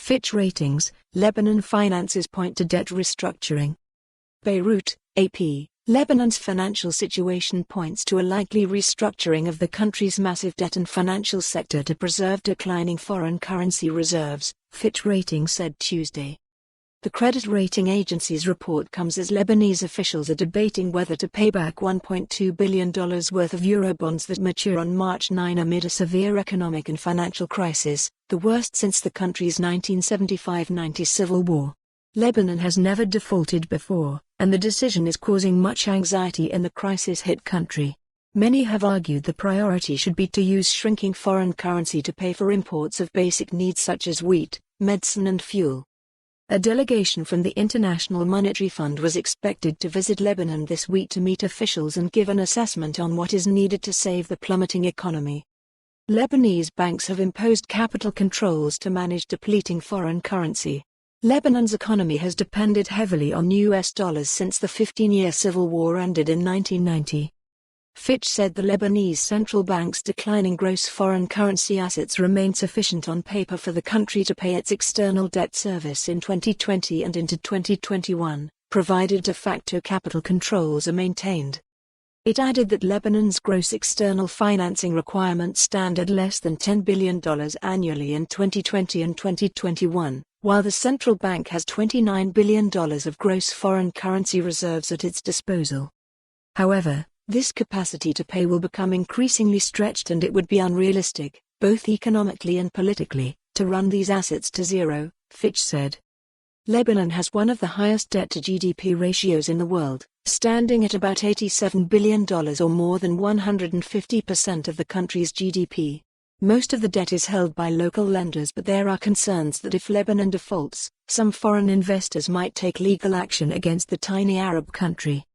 Fitch Ratings, Lebanon finances point to debt restructuring. BEIRUT, AP, Lebanon's financial situation points to a likely restructuring of the country's massive debt and financial sector to preserve declining foreign currency reserves, Fitch Ratings said Tuesday. The credit rating agency's report comes as Lebanese officials are debating whether to pay back $1.2 billion worth of Eurobonds that mature on March 9 amid a severe economic and financial crisis, the worst since the country's 1975-90 civil war. Lebanon has never defaulted before, and the decision is causing much anxiety in the crisis-hit country. Many have argued the priority should be to use shrinking foreign currency to pay for imports of basic needs such as wheat, medicine and fuel. A delegation from the International Monetary Fund was expected to visit Lebanon this week to meet officials and give an assessment on what is needed to save the plummeting economy. Lebanese banks have imposed capital controls to manage depleting foreign currency. Lebanon's economy has depended heavily on US dollars since the 15-year civil war ended in 1990. Fitch said the Lebanese central bank's declining gross foreign currency assets remain sufficient on paper for the country to pay its external debt service in 2020 and into 2021, provided de facto capital controls are maintained. It added that Lebanon's gross external financing requirements stand at less than $10 billion annually in 2020 and 2021, while the central bank has $29 billion of gross foreign currency reserves at its disposal. However, this capacity to pay will become increasingly stretched and it would be unrealistic, both economically and politically, to run these assets to zero, Fitch said. Lebanon has one of the highest debt-to-GDP ratios in the world, standing at about $87 billion or more than 150% of the country's GDP. Most of the debt is held by local lenders, but there are concerns that if Lebanon defaults, some foreign investors might take legal action against the tiny Arab country.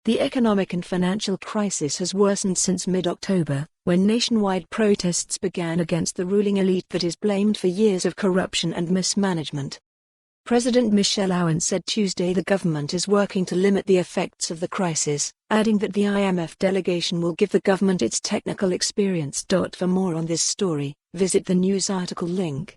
The economic and financial crisis has worsened since mid-October, when nationwide protests began against the ruling elite that is blamed for years of corruption and mismanagement. President Michel Aoun said Tuesday the government is working to limit the effects of the crisis, adding that the IMF delegation will give the government its technical experience. For more on this story, visit the news article link.